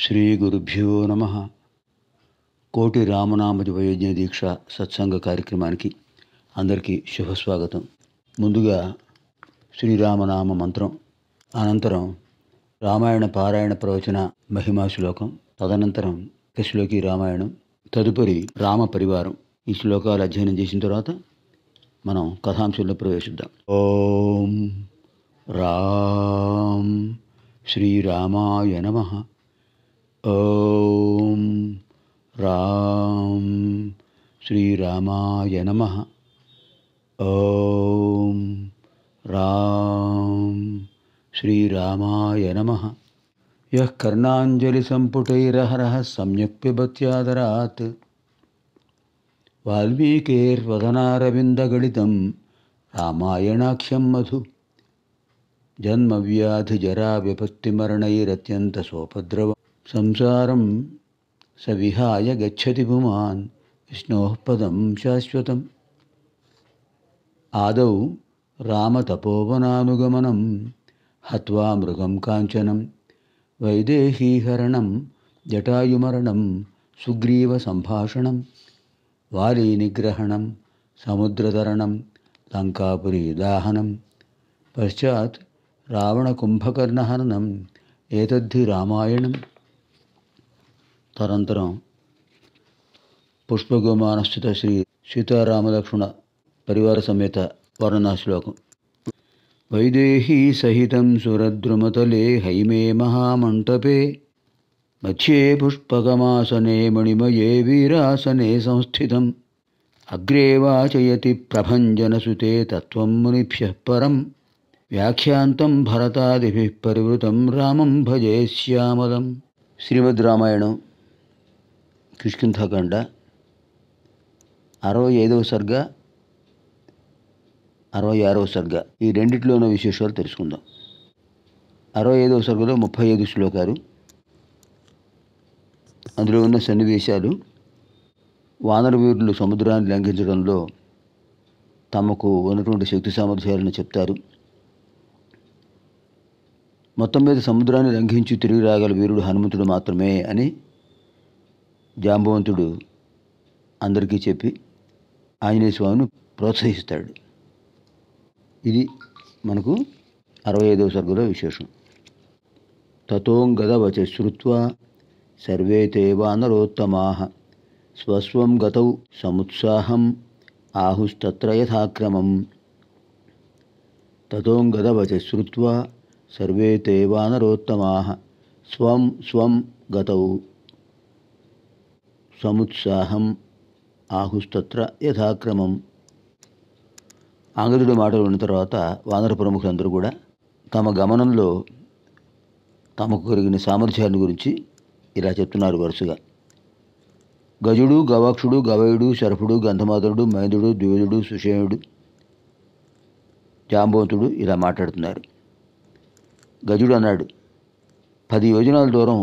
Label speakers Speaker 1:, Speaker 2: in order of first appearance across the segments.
Speaker 1: శ్రీ గురుభ్యో నమ. కోటి రామనామ వయోజ్ఞ దీక్ష సత్సంగ కార్యక్రమానికి అందరికీ శుభస్వాగతం. ముందుగా శ్రీరామనామ మంత్రం, అనంతరం రామాయణ పారాయణ ప్రవచన మహిమా శ్లోకం, తదనంతరం శ్లోకి రామాయణం, తదుపరి రామ పరివారం. ఈ శ్లోకాలు అధ్యయనం చేసిన తర్వాత మనం కథాంశంలో ప్రవేశిద్దాం. ఓం రామ్ శ్రీరామాయ నమః. ఓం రామ్ శ్రీరామాయ నమః. ఓం రామ్ శ్రీరామాయ నమః. యః కర్ణాంజలి సంపుటైరహరః సమ్యక్ పిబత్యాదరాత్ వాల్మీకేర్వదనారవిందగళితం రామాయణాఖ్యం మధు. జన్మవ్యాధి జరా విపత్తిమరణైరత్యంత సోపద్రవ సంసారం స విహాయ గచ్చతి పుమాన్ విష్ణోః పదం శాశ్వతం. ఆదౌ రామతపోవనానుగమనం హత్వా మృగం కాంచనం వైదేహీహరణం జటాయుమరణం సుగ్రీవ సంభాషణం వాలీ నిగ్రహణం సముద్రతరణం లంకాపురీ దాహనం పశ్చాత్ రావణకుంభకర్ణహననం ఏతద్ధి రామాయణం. తదనంతరం పుష్పగోమానస్థిత శ్రీ సీతారామలక్ష్మణ పరివార సమేత వర్ణనా శ్లోకం. వైదేహీ సహితం సురద్రుమతలే హైమే మహామంటపే మధ్యే పుష్పగమాసనే మణిమయే వీరాసనే సంస్థితం అగ్రే వాచయతి ప్రభంజనసుతే తత్వం మునిభ్యః పరం వ్యాఖ్యాంతం భరతాదిభిః పరివృతం రామం భజే శ్యామలం. శ్రీమద్ రామాయణం కిష్కింధకాండ 65వ సర్గ, 66వ సర్గ, ఈ రెండిట్లో ఉన్న విశేషాలు తెలుసుకుందాం. 65వ సర్గలో 35 శ్లోకాలు, అందులో ఉన్న సన్నివేశాలు. వానరవీరులు సముద్రాన్ని లంఘించడంలో తమకు ఉన్నటువంటి శక్తి సామర్థ్యాలను చెప్తారు. మొత్తం మీద సముద్రాన్ని లంఘించి తిరిగి రాగల వీరుడు హనుమంతుడు మాత్రమే అని జాంబవంతుడు అందరికీ చెప్పి ఆంజనేయ స్వామిని ప్రోత్సహిస్తాడు. ఇది మనకు 65వ సర్గలో విశేషం. తతోంగదవచ శ్రుత్వా సర్వే తే వానరోత్తమాః స్వస్వం గతౌ సముత్సాహం ఆహుస్తత్ర యథాక్రమం. తతోంగదవచ శ్రుత్వా సర్వే తే వానరోత్తమాః స్వం స్వం గతౌ సముత్సాహం ఆహుస్తత్ర యథాక్రమం. అంగదుడి మాటలు ఉన్న తర్వాత వానర ప్రముఖులందరూ కూడా తమ గమనంలో తమకు కలిగిన సామర్థ్యాన్ని గురించి ఇలా చెప్తున్నారు వరుసగా. గజుడు, గవాక్షుడు, గవయుడు, శరఫుడు, గంధమాదనుడు, మైందుడు, ద్విజుడు, సుషేణుడు, జాంబవంతుడు ఇలా మాట్లాడుతున్నారు. గజుడు అన్నాడు, 10 యోజనాల దూరం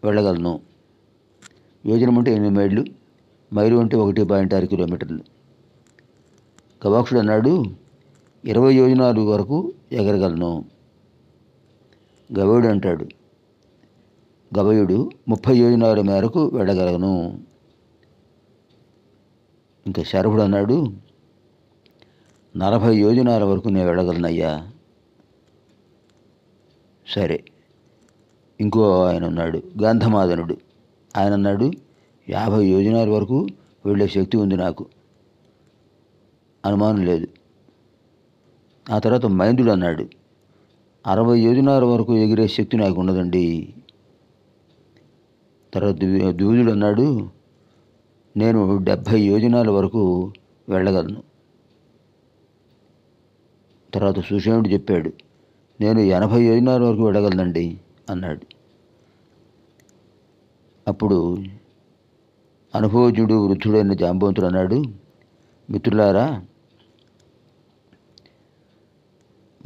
Speaker 1: వెళ్ళగలను. యోజనం అంటే 8 మైళ్ళు, మైలు అంటే 1.6 కిలోమీటర్లు. గవాక్షుడు అన్నాడు, 20 యోజనాలు వరకు ఎగరగలను. గవయుడు అంటాడు, గవయుడు 30 యోజనాల మేరకు వెళ్ళగలను. ఇంకా శరభుడు అన్నాడు, 40 యోజనాల వరకు నేను వెళ్ళగలనయ్యా. సరే. ఇంకో ఆయన ఉన్నాడు, గంధమాదనుడు. ఆయన అన్నాడు, 50 యోజనాల వరకు వెళ్ళే శక్తి ఉంది నాకు, అనుమానం లేదు. ఆ తర్వాత మైందుడు అన్నాడు, 60 యోజనాల వరకు ఎగిరే శక్తి నాకు ఉన్నదండి. తర్వాత ద్విజుడు అన్నాడు, నేను 70 యోజనాల వరకు వెళ్ళగలను. తర్వాత సుషేణుడు చెప్పాడు, నేను 80 యోజనాల వరకు వెళ్ళగలనండి అన్నాడు. అప్పుడు అనుభవజ్ఞుడు వృద్ధుడైన జాంబవంతుడు అన్నాడు, మిత్రులారా,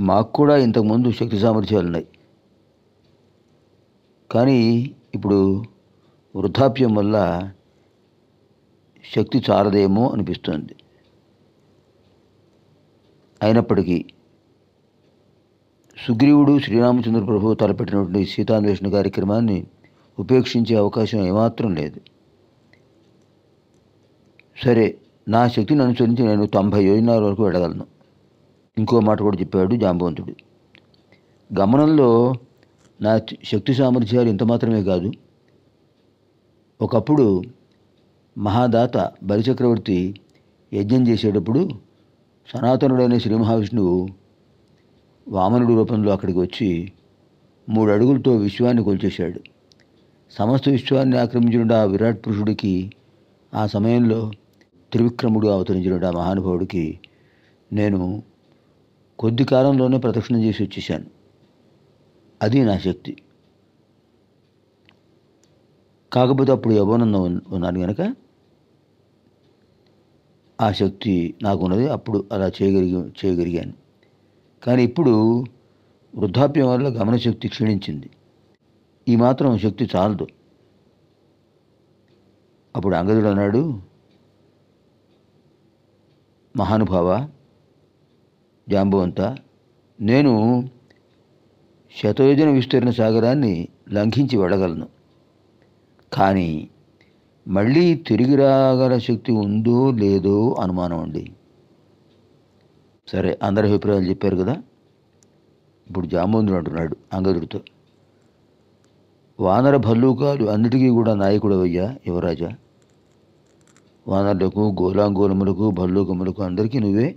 Speaker 1: మాకు కూడా ఇంతకుముందు శక్తి సామర్థ్యాలు ఉన్నాయి, కానీ ఇప్పుడు వృద్ధాప్యం వల్ల శక్తి చాలదేమో అనిపిస్తుంది. అయినప్పటికీ సుగ్రీవుడు శ్రీరామచంద్ర ప్రభు తలపెట్టినటువంటి సీతాన్వేషణ కార్యక్రమాన్ని ఉపేక్షించే అవకాశం ఏమాత్రం లేదు. సరే, నా శక్తిని అనుసరించి నేను 90 యోజనాల వరకు వెళ్ళగలను. ఇంకో మాట కూడా చెప్పాడు జాంబవంతుడు. గమనంలో నా శక్తి సామర్థ్యాలు ఇంత మాత్రమే కాదు. ఒకప్పుడు మహాదాత బలిచక్రవర్తి యజ్ఞం చేసేటప్పుడు సనాతనుడైన శ్రీ మహావిష్ణువు వామనుడి రూపంలో అక్కడికి వచ్చి 3 అడుగులతో విశ్వాన్ని కొలిచేశాడు. సమస్త విశ్వాన్ని ఆక్రమించిన ఆ విరాట్ పురుషుడికి, ఆ సమయంలో త్రివిక్రముడు అవతరించిన ఆ మహానుభావుడికి నేను కొద్ది కాలంలోనే ప్రదక్షిణం చేసి వచ్చేసాను. అది నా శక్తి. కాకపోతే అప్పుడు యవ్వనంలో ఉన్నాను కనుక ఆ శక్తి నాకున్నది. అప్పుడు అలా చేయగలిగాను. కానీ ఇప్పుడు వృద్ధాప్యం వల్ల గమనశక్తి క్షీణించింది. ఈ మాత్రం శక్తి చాలదు. అప్పుడు అంగదుడు అన్నాడు, మహానుభావ జాంబవంత, నేను శతయోజన విస్తీర్ణ సాగరాన్ని లంఘించి వెళ్ళగలను. కానీ మళ్ళీ తిరిగి రాగల శక్తి ఉందో లేదో అనుమానం అండి. సరే, అందరి అభిప్రాయాలు చెప్పారు కదా. ఇప్పుడు జాంబవంతుడు అంటున్నాడు అంగదుడితో, వానర భల్లూకాలు అన్నిటికీ కూడా నాయకుడు అయ్యా యువరాజా. వానరులకు, గోలాంగోలములకు, భల్లూకములకు అందరికీ నువ్వే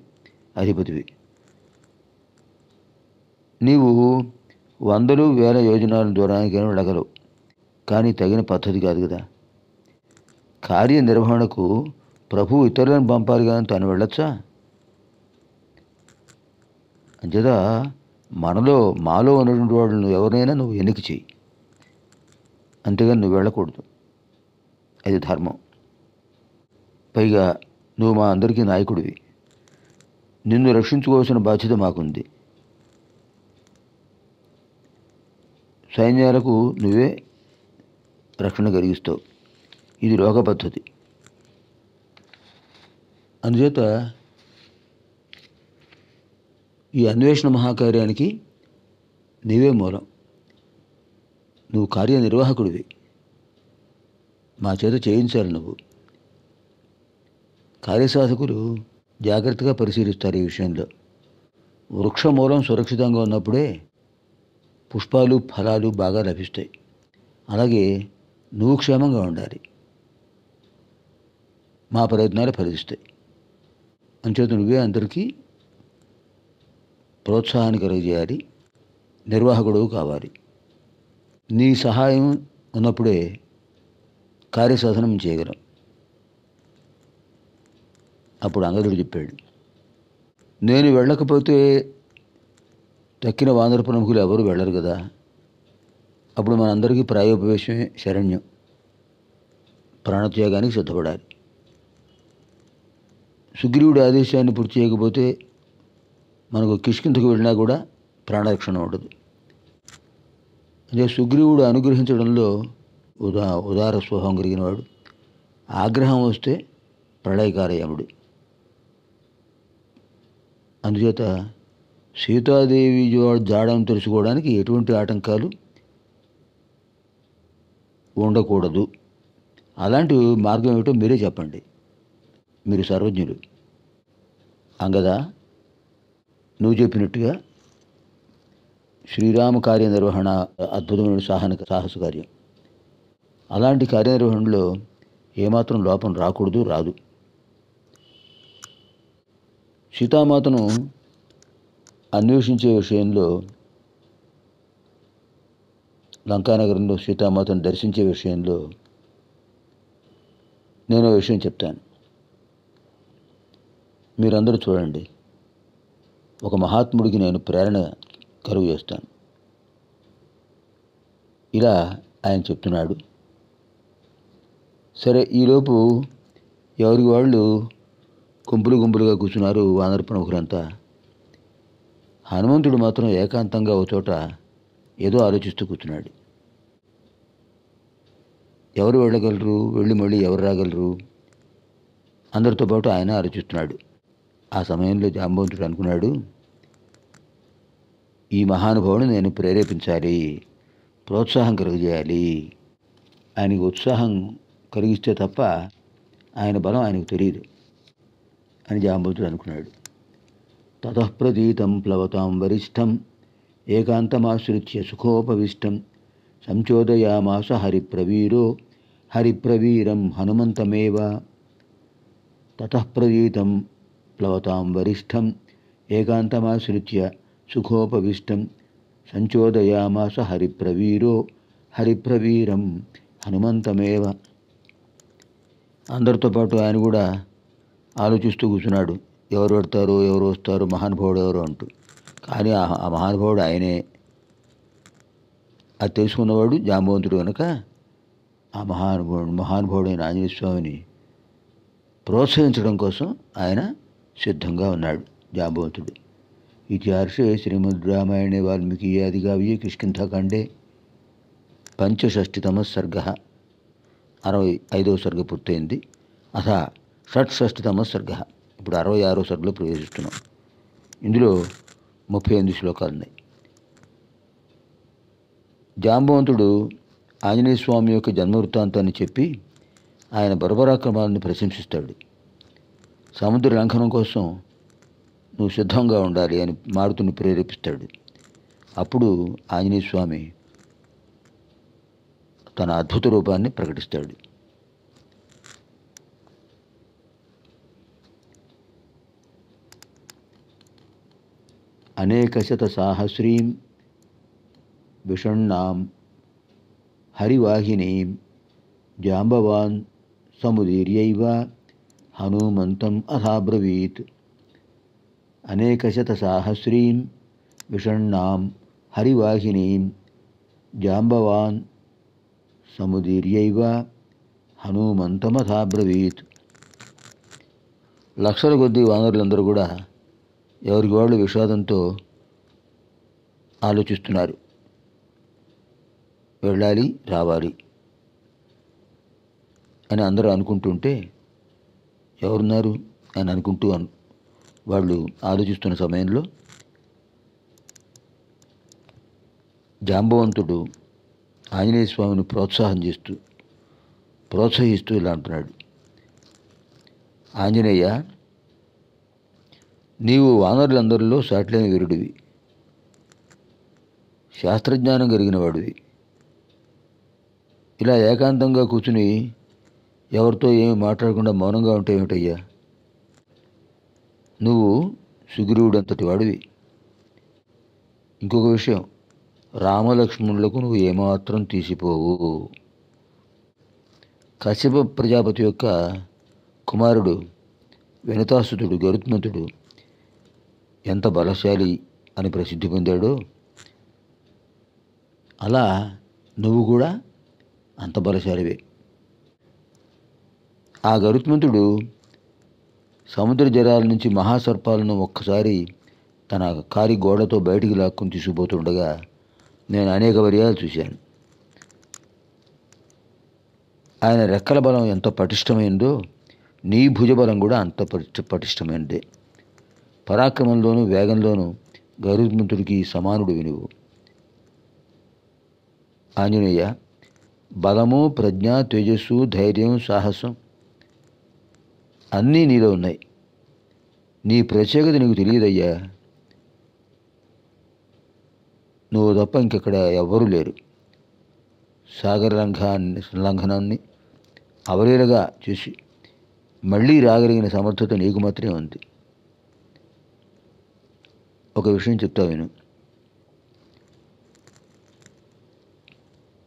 Speaker 1: అధిపతివి. నీవు 100 వేల యోజనాల దూరానికైనా వెళ్ళగలవు. కానీ తగిన పద్ధతి కాదు కదా. కార్యనిర్వహణకు ప్రభువు ఇతరులను పంపాలి కానీ తాను వెళ్ళొచ్చా? అంచేత మాలో ఉన్నటువంటి వాళ్ళను ఎవరైనా నువ్వు ఎన్నిక చెయ్యి, అంతేగాని నువ్వు వెళ్ళకూడదు. అది ధర్మం. పైగా నువ్వు మా అందరికీ నాయకుడివి. నిన్ను రక్షించుకోవాల్సిన బాధ్యత మాకుంది. సైన్యాలకు నువ్వే రక్షణ కలిగిస్తావు. ఇది లోక పద్ధతి. అందుచేత ఈ అన్వేషణ మహాకార్యానికి నీవే మూలం. నువ్వు కార్యనిర్వాహకుడివి. మా చేత చేయించాలి నువ్వు. కార్యసాధకులు జాగ్రత్తగా పరిశీలిస్తారు ఈ విషయంలో. వృక్షమూలం సురక్షితంగా ఉన్నప్పుడే పుష్పాలు, ఫలాలు బాగా లభిస్తాయి. అలాగే నువ్వు క్షేమంగా ఉండాలి. మా ప్రయత్నాలు ఫలిస్తాయి. అంచేత నువ్వే అందరికీ ప్రోత్సాహాన్ని కలిగజేయాలి. నిర్వాహకుడు కావాలి. నీ సహాయం ఉన్నప్పుడే కార్యసాధనం చేయగలం. అప్పుడు అంగదుడు చెప్పాడు, నేను వెళ్ళకపోతే తక్కిన వానర ప్రముఖులు ఎవరు వెళ్ళరు కదా. అప్పుడు మనందరికీ ప్రాయోపవేశమే శరణ్యం. ప్రాణత్యాగానికి సిద్ధపడాలి. సుగ్రీవుడి ఆదేశాన్ని పూర్తి చేయకపోతే మనకు కిష్కింధకు వెళ్ళినా కూడా ప్రాణరక్షణ ఉండదు. అంటే సుగ్రీవుడు అనుగ్రహించడంలో ఉదార స్వభావం కలిగిన వాడు. ఆగ్రహం వస్తే ప్రళయకారయముడు. అందుచేత సీతాదేవి జాడను తెలుసుకోవడానికి ఎటువంటి ఆటంకాలు ఉండకూడదు. అలాంటి మార్గం ఏమిటో మీరే చెప్పండి. మీరు సర్వజ్ఞులు. అంగదా, నువ్వు చెప్పినట్టుగా శ్రీరామ కార్యనిర్వహణ అద్భుతమైన సాహస కార్యం. అలాంటి కార్యనిర్వహణలో ఏమాత్రం లోపం రాకూడదు, రాదు. సీతామాతను అన్వేషించే విషయంలో, లంకానగరంలో సీతామాతను దర్శించే విషయంలో నేను ఒక విషయం చెప్తాను. మీరందరూ చూడండి. ఒక మహాత్ముడికి నేను ప్రేరణ కలుగు చేస్తాను. ఇలా ఆయన చెప్తున్నాడు. సరే, ఈలోపు ఎవరికి వాళ్ళు గుంపులుగా కూర్చున్నారు వానర ప్రముఖులంతా. హనుమంతుడు మాత్రం ఏకాంతంగా ఒక చోట ఏదో ఆలోచిస్తూ కూర్చున్నాడు. ఎవరు వెళ్ళగలరు, వెళ్ళి మళ్ళీ ఎవరు రాగలరు, అందరితో పాటు ఆయన ఆలోచిస్తున్నాడు. ఆ సమయంలో జాంబవంతుడు అనుకున్నాడు, ఈ మహానుభావుని నేను ప్రేరేపించాలి, ప్రోత్సాహం కలుగజేయాలి ఆయనకు ఉత్సాహం కలిగిస్తే తప్ప ఆయన బలం ఆయనకు తెలియదు అని జాంబవంతుడు అనుకున్నాడు. తతఃప్రతీతం ప్లవతాం వరిష్టం ఏకాంతమాశ్రిత్య సుఖోపవిష్టం సంచోదయామాస హరిప్రవీరో హరిప్రవీరం హనుమంతమేవ. తతఃప్రతీతం ప్లవతాం వరిష్టం ఏకాంతమాశ్రిత్య సుఖోపవిష్టం సంచోదయామాస హరిప్రవీరో హరిప్రవీరం హనుమంతమేవ. అందరితో పాటు ఆయన కూడా ఆలోచిస్తూ కూర్చున్నాడు, ఎవరు పడతారు, ఎవరు వస్తారు, మహానుభావుడు ఎవరు అంటూ. కానీ ఆ మహానుభావుడు ఆయనే. అది తెలుసుకున్నవాడు జాంబవంతుడు కనుక ఆ మహానుభావుడైన ఆంజనేయ స్వామిని ప్రోత్సహించడం కోసం ఆయన సిద్ధంగా ఉన్నాడు జాంబవంతుడు. ఇతిహాసే శ్రీమద్ రామాయణే వాల్మీకి ఆదికావ్యే కిష్కింధాకాండే పంచషష్టితమ సర్గ 65వ సర్గ పూర్తయింది. అథ షట్షష్టితమ సర్గ. ఇప్పుడు 66వ సర్గలో ప్రవేశిస్తున్నాం. ఇందులో 38 శ్లోకాలు ఉన్నాయి. జాంబవంతుడు ఆంజనేయ స్వామి యొక్క జన్మవృత్తాంతాన్ని చెప్పి ఆయన బర్బరాక్రమాలను ప్రశంసిస్తాడు. సముద్ర లంఘనం కోసం నువ్వు సిద్ధంగా ఉండాలి అని మారుతుని ప్రేరేపిస్తాడు. అప్పుడు ఆంజనేయ స్వామి తన అద్భుత రూపాన్ని ప్రకటిస్తాడు. అనేకశత సాహస్రీం విషణ్ణాం హరివాహినీం జాంబవాన్ సముదీర్యైవ హనుమంతం అథాబ్రవీత్. అనేకశత సాహస్రీం విషణ్ణాం హరివాహినీం జాంబవాన్ సముదీర్యైవ హనుమంతమథాబ్రవీత్. లక్షల కొద్దీ వానరులందరూ కూడా ఎవరికి వాళ్ళు విషాదంతో ఆలోచిస్తున్నారు. వెళ్ళాలి, రావాలి అని అందరూ అనుకుంటుంటే ఎవరున్నారు అని అనుకుంటూ వాళ్ళు ఆలోచిస్తున్న సమయంలో జాంబవంతుడు ఆంజనేయ స్వామిని ప్రోత్సహిస్తూ ఇలా అంటున్నాడు, ఆంజనేయ, నీవు వానరులందరిలో సాటిలేని వీరుడివి, శాస్త్రజ్ఞానం కలిగిన వాడివి. ఇలా ఏకాంతంగా కూర్చుని ఎవరితో ఏమి మాట్లాడకుండా మౌనంగా ఉంటే ఏమిటయ్యా? నువ్వు సుగ్రీవుడంతటి వాడివి. ఇంకొక విషయం, రామలక్ష్మణులకు నువ్వు ఏమాత్రం తీసిపోవు. కశ్యప ప్రజాపతి యొక్క కుమారుడు వినతాసుతుడు గరుత్మంతుడు ఎంత బలశాలి అని ప్రసిద్ధి పొందాడో అలా నువ్వు కూడా అంత బలశాలివే. ఆ గరుత్మంతుడు సముద్ర జలాల నుంచి మహాసర్పాలను ఒక్కసారి తన కారి గోడతో బయటికి లాక్కుని తీసుకుపోతుండగా నేను అనేక పర్యాలు చూశాను. ఆయన రెక్కల బలం ఎంత పటిష్టమైందో నీ భుజబలం కూడా అంత పటిష్టమైనదే. పరాక్రమంలోనూ వేగంలోనూ గరుత్మంతుడికి సమానుడివి నువ్వు. ఆంజనేయ, బలము, ప్రజ్ఞ, తేజస్సు, ధైర్యం, సాహసం అన్నీ నీలో ఉన్నాయి. నీ ప్రత్యేకత నీకు తెలియదయ్యా. నువ్వు తప్ప ఇంకెక్కడ ఎవ్వరూ లేరు. సాగర లంఘనాన్ని అవలీలగా చూసి మళ్ళీ రాగలిగిన సమర్థత నీకు మాత్రమే ఉంది. ఒక విషయం చెప్తా విను.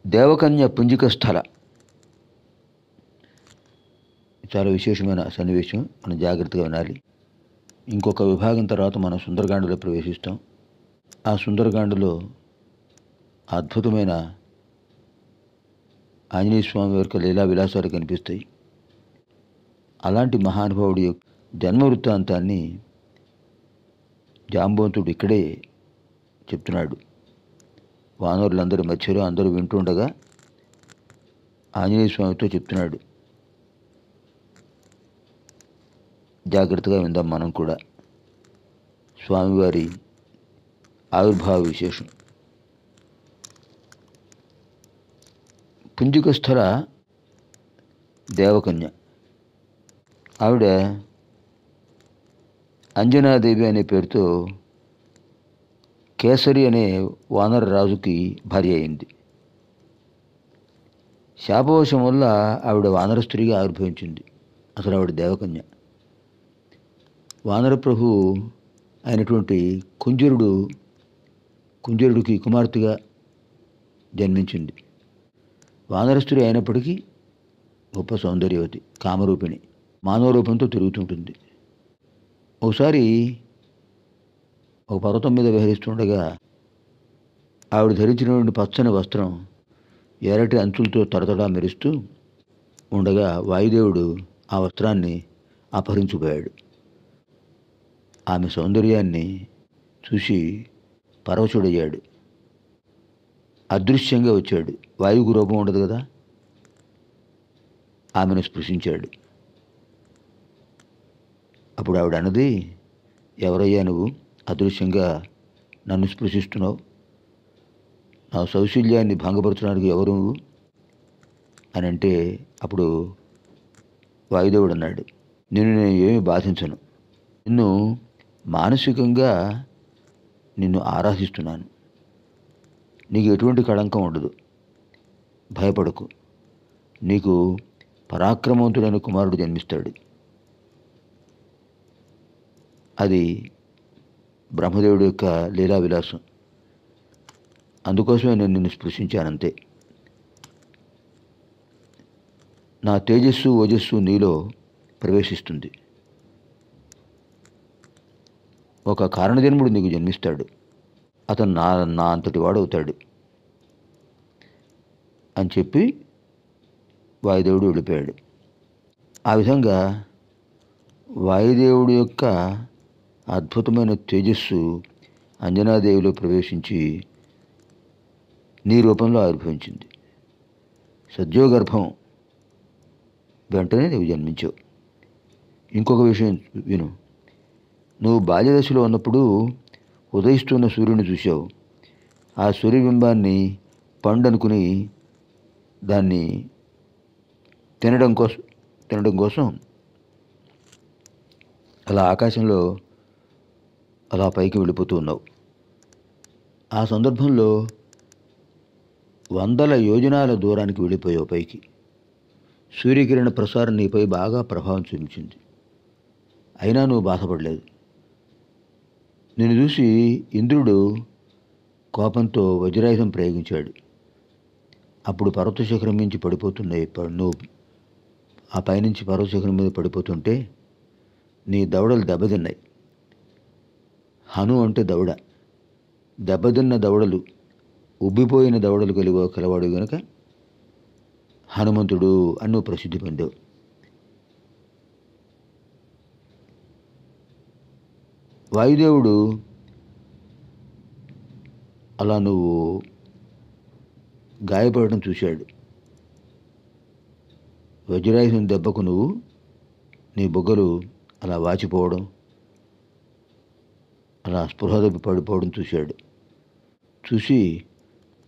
Speaker 1: దేవకన్య పుంజిక స్థల చాలా విశేషమైన సన్నివేశం, మనం జాగ్రత్తగా వినాలి. ఇంకొక విభాగం తర్వాత మనం సుందరకాండలో ప్రవేశిస్తాం. ఆ సుందరకాండలో అద్భుతమైన ఆంజనేయ స్వామి యొక్క లీలా విలాసాలు కనిపిస్తాయి. అలాంటి మహానుభావుడి యొక్క జన్మ వృత్తాంతాన్ని జాంబవంతుడు ఇక్కడే చెప్తున్నాడు. వానరులందరి మధ్యలో అందరూ వింటుండగా ఆంజనేయ స్వామితో చెప్తున్నాడు. జాగ్రత్తగా విందాం మనం కూడా. స్వామివారి ఆవిర్భావ విశేషం. పుంజికస్థల దేవకన్య. ఆవిడ అంజనాదేవి అనే పేరుతో కేసరి అనే వానర రాజుకి భార్య అయింది. శాపవశం వల్ల ఆవిడ వానర స్త్రీగా ఆవిర్భవించింది. అసలు ఆవిడ దేవకన్య. వానర ప్రభు అయినటువంటి కుంజరుడికి కుమార్తెగా జన్మించింది. వానర స్త్రీ అయినప్పటికీ గొప్ప సౌందర్యవతి, కామరూపిణి, మానవ రూపంతో తిరుగుతుంటుంది. ఒకసారి ఒక పర్వతం మీద విహరిస్తుండగా ఆవిడ ధరించినటువంటి పచ్చని వస్త్రం ఎర్రటి అంచులతో తడతడా మెరుస్తూ ఉండగా వాయుదేవుడు ఆ వస్త్రాన్ని అపహరించిపోయాడు. ఆమె సౌందర్యాన్ని చూసి పరవశుడయ్యాడు. అదృశ్యంగా వచ్చాడు. వాయువుకు రూపం ఉండదు కదా. ఆమెను స్పృశించాడు. అప్పుడు ఆవిడ అన్నది, ఎవరయ్యా నువ్వు? అదృశ్యంగా నన్ను స్పృశిస్తున్నావు? నా సౌశల్యాన్ని భంగపరచడానికి ఎవరు నువ్వు అని అంటే, అప్పుడు వాయుదేవుడు అన్నాడు, నేను ఏమీ బాధించను. నిన్ను మానసికంగా ఆరాధిస్తున్నాను. నీకు ఎటువంటి కళంకం ఉండదు. భయపడకు. నీకు పరాక్రమవంతుడైన కుమారుడు జన్మిస్తాడు. అది బ్రహ్మదేవుడి యొక్క లీలా విలాసం. అందుకోసమే నేను నిన్ను స్పృశించానంతే. నా తేజస్సు ఓజస్సు నీలో ప్రవేశిస్తుంది. ఒక కారణజన్ముడు నీకు జన్మిస్తాడు. అతను నా అంతటి వాడవుతాడు అని చెప్పి వాయుదేవుడు వెళ్ళిపోయాడు. ఆ విధంగా వాయుదేవుడి యొక్క అద్భుతమైన తేజస్సు అంజనాదేవిలో ప్రవేశించి నీ రూపంలో ఆవిర్భవించింది. సద్యోగర్భం వెంటనే నువ్వు జన్మించావు. ఇంకొక విషయం విను. నువ్వు బాల్యదశలో ఉన్నప్పుడు ఉదయిస్తున్న సూర్యుని చూశావు. ఆ సూర్యబింబాన్ని పండు అనుకుని దాన్ని తినడం కోసం అలా ఆకాశంలో అలా పైకి వెళ్ళిపోతూ ఉన్నావు. ఆ సందర్భంలో 100 యోజనాల దూరానికి వెళ్ళిపోయావు పైకి. సూర్యకిరణ ప్రసారం నీపై బాగా ప్రభావం చూపించింది. అయినా నువ్వు బాధపడలేదు. నిన్ను చూసి ఇంద్రుడు కోపంతో వజ్రాయుధం ప్రయోగించాడు. అప్పుడు పర్వత శిఖరం నుంచి పడిపోతున్నాయి. నువ్వు ఆ పైనుంచి పర్వత శిఖరం మీద పడిపోతుంటే నీ దవడలు దెబ్బతిన్నాయి. హను అంటే దవడ. దెబ్బతిన్న దవడలు, ఉబ్బిపోయిన దవడలు కలవాడు గనుక హనుమంతుడు అని నువ్వు ప్రసిద్ధి పొందావు. వాయుదేవుడు అలా నువ్వు గాయపడటం చూశాడు. వజ్రాయుధం దెబ్బకు నీ బొగ్గలు అలా వాచిపోవడం, అలా స్పృహ తప్పి పడిపోవడం చూశాడు. చూసి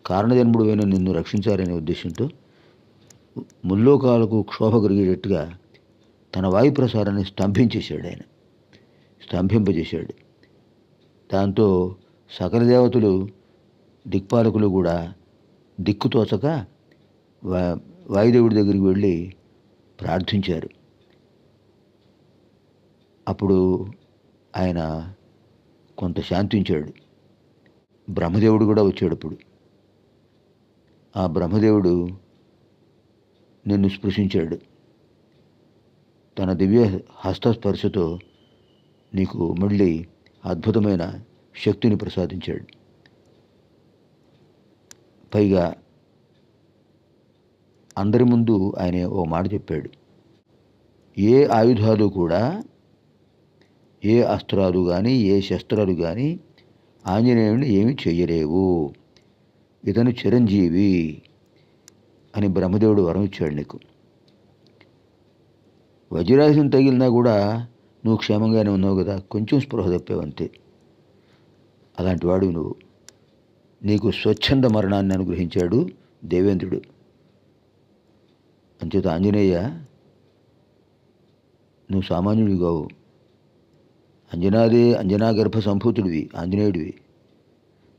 Speaker 1: కారణజన్ముడువైన నిన్ను రక్షించాలనే ఉద్దేశంతో ముల్లోకాలకు క్షోభ కలిగేటట్టుగా తన వాయు ప్రసారాన్ని స్తంభింపజేశాడు. దాంతో సకల దేవతలు, దిక్పాలకులు కూడా దిక్కుతోచక వాయుదేవుడి దగ్గరికి వెళ్ళి ప్రార్థించారు. అప్పుడు ఆయన కొంత శాంతించాడు. బ్రహ్మదేవుడు కూడా వచ్చాడు. అప్పుడు ఆ బ్రహ్మదేవుడు నిన్ను స్పృశించాడు. తన దివ్య హస్తస్పర్శతో నీకు మళ్ళీ అద్భుతమైన శక్తిని ప్రసాదించాడు. పైగా అందరి ముందు ఆయన ఓ మాట చెప్పాడు. ఏ ఆయుధాలు కూడా, ఏ అస్త్రాలు కానీ, ఏ శస్త్రాలు కానీ ఆంజనేయుడిని ఏమీ చెయ్యలేవు. ఇతను చిరంజీవి అని బ్రహ్మదేవుడు వరం ఇచ్చాడు నీకు. వజ్రాయుధం తగిలినా కూడా నువ్వు క్షేమంగానే ఉన్నావు కదా, కొంచెం స్పృహ తప్పావంతే. అలాంటి వాడు నువ్వు. నీకు స్వచ్ఛంద మరణాన్ని అనుగ్రహించాడు దేవేంద్రుడు. అంచేత ఆంజనేయ, నువ్వు సామాన్యుడివి కావు. అంజనాగర్భ సంభూతుడివి, ఆంజనేయుడివి.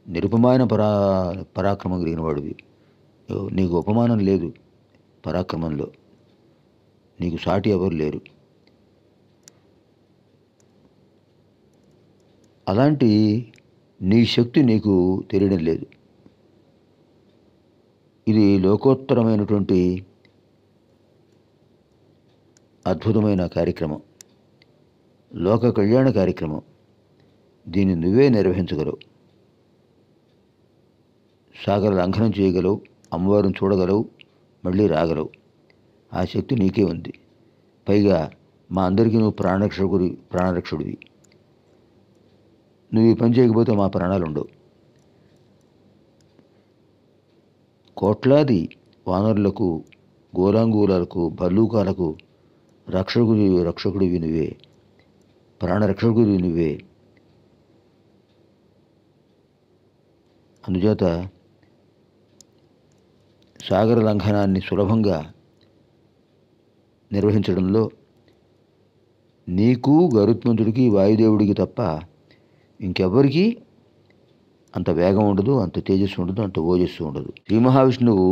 Speaker 1: నిరుపమాన పరాక్రమం కలిగిన వాడివి. నీకు ఉపమానం లేదు పరాక్రమంలో, నీకు సాటి ఎవరు లేరు. అలాంటి నీ శక్తి నీకు తెలియడం లేదు. ఇది లోకోత్తరమైనటువంటి అద్భుతమైన కార్యక్రమం, లోక కళ్యాణ కార్యక్రమం. దీన్ని నువ్వే నిర్వహించగలవు. సాగర లంఘనం చేయగలవు, అమ్మవారిని చూడగలవు, మళ్ళీ రాగలవు. ఆ శక్తి నీకే ఉంది. పైగా మా అందరికీ నువ్వు ప్రాణరక్షకుడివి. నువ్వు ఈ పని చేయకపోతే మా ప్రాణాలు ఉండవు. కోట్లాది వానరులకు, గోలాంగూలాలకు, భల్లూకాలకు రక్షకుడివి నువ్వే, ప్రాణరక్షకుడివి నువ్వే. అందుచేత సాగర లంఘనాన్ని సులభంగా నిర్వహించడంలో నీకు, గరుత్మంతుడికి, వాయుదేవుడికి తప్ప ఇంకెవ్వరికీ అంత వేగం ఉండదు, అంత తేజస్సు ఉండదు, అంత ఓజస్సు ఉండదు. శ్రీ మహావిష్ణువు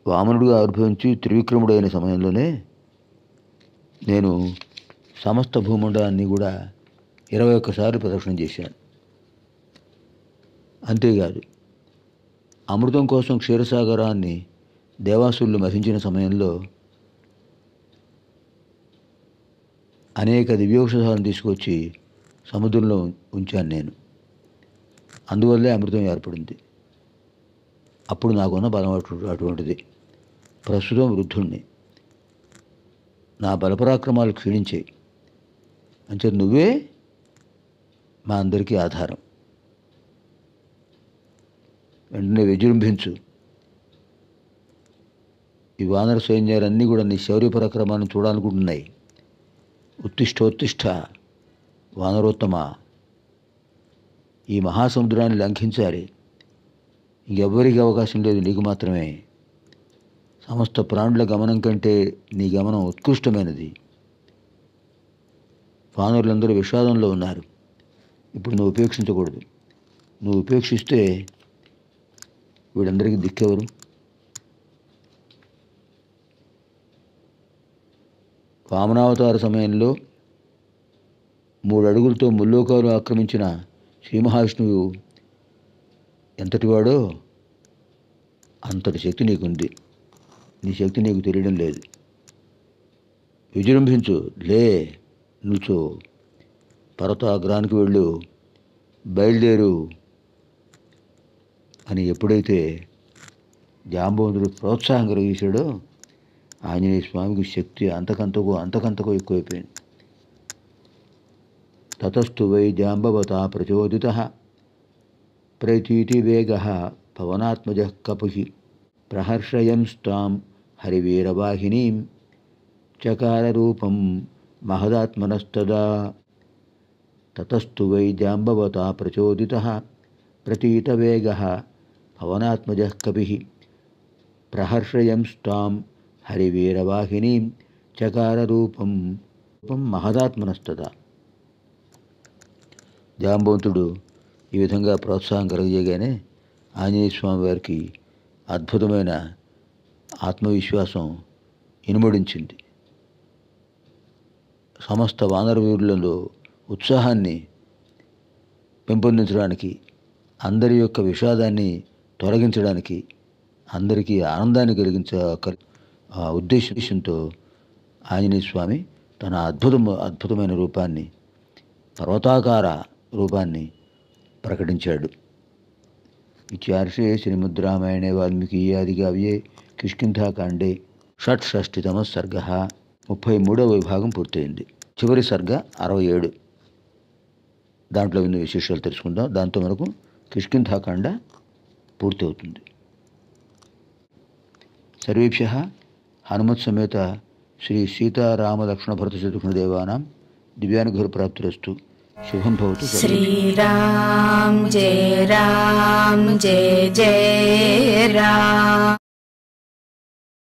Speaker 1: వామనుడిగా ఆవిర్భవించి త్రివిక్రముడైన సమయంలోనే నేను సమస్త భూమండలాన్ని కూడా 21 సార్లు ప్రదక్షిణం చేశాను. అంతేకాదు, అమృతం కోసం క్షీరసాగరాన్ని దేవాసురులు మథించిన సమయంలో అనేక దివ్యౌషధాలను తీసుకొచ్చి సముద్రంలో ఉంచాను నేను. అందువల్లే అమృతం ఏర్పడింది. అప్పుడు నాకున్న బలం అటువంటిది. ప్రస్తుతం వృద్ధుణ్ణి, నా బలపరాక్రమాలు క్షీణించాయి. అంటే నువ్వే మా అందరికీ ఆధారం. వెంటనే విజృంభించు. ఈ వానర సైన్యాలన్నీ కూడా నీ శౌర్య పరాక్రమాన్ని చూడాలనుకుంటున్నాయి. ఉత్తిష్ఠోత్తిష్ఠ వానరోత్తమ, ఈ మహాసముద్రాన్ని లంఘించాలి. ఇంకెవ్వరికి అవకాశం లేదు, నీకు మాత్రమే. సమస్త ప్రాణుల గమనం కంటే నీ గమనం ఉత్కృష్టమైనది. వానరులందరూ విషాదంలో ఉన్నారు. ఇప్పుడు నువ్వు ఉపేక్షించకూడదు. నువ్వు ఉపేక్షిస్తే వీళ్ళందరికీ దిక్కెవరు? వామనావతార సమయంలో 3 అడుగులతో ముల్లోకాలు ఆక్రమించిన శ్రీ మహావిష్ణువు ఎంతటివాడో అంతటి శక్తి నీకుంది. నీ శక్తి నీకు తెలియడం లేదు. విజృంభించు, లే, నిల్చో, పర్వతాగ్రానికి వెళ్ళు, బయలుదేరు అని ఎప్పుడైతే జాంబవంతుడు ప్రోత్సాహం కలిగించాడో ఆంజనేయ స్వామికి శక్తి అంతకంతకు ఎక్కువైపోయింది. తతస్తు వై జాంబవతా ప్రచోదితః ప్రతీతి వేగః పవనాత్మజః కపుః ప్రహర్షయంస్తాం హరివీరవాహినీం చకార రూపం మహదాత్మనస్తదా. తతస్తు వై జాంబవతా ప్రచోదితః ప్రతీతవేగః పవనాత్మజః కపిః ప్రహర్షయంస్తాం హరివీరవాహినీం చకార రూపం మహదాత్మనస్తదా. జాంబవంతుడు ఈ విధంగా ప్రోత్సాహం కలగజేయగానే ఆంజనేయ స్వామి వారికి అద్భుతమైన ఆత్మవిశ్వాసం ఇనుమడించింది. సమస్త వానర వీరులలో ఉత్సాహాన్ని పెంపొందించడానికి, అందరి యొక్క విషాదాన్ని తొలగించడానికి, అందరికీ ఆనందాన్ని ఉద్దేశంతో ఆంజనేయ స్వామి తన అద్భుతమైన రూపాన్ని, పర్వతాకార రూపాన్ని ప్రకటించాడు. ఇత్యార్షే శ్రీమద్ రామాయణే వాల్మీకి ఆదికావ్యే కిష్కింధాకాండే షట్షష్టితమ సర్గ 33వ విభాగం పూర్తయింది. చివరి సర్గ 67. దాంట్లో ఉన్న విశేషాలు తెలుసుకుందాం. దాంతో మనకు కిష్కింధాకాండ పూర్తి అవుతుంది. సర్వేభ్యః హనుమత్ సమేత శ్రీ సీతారామలక్ష్మణ భరత శత్రుఘ్న దేవానాం దివ్యానుగ్రహ ప్రాప్తిరస్తు. శుభం భవతు.
Speaker 2: శ్రీరామ్ జయ రామ్ జయ జయ రామ్.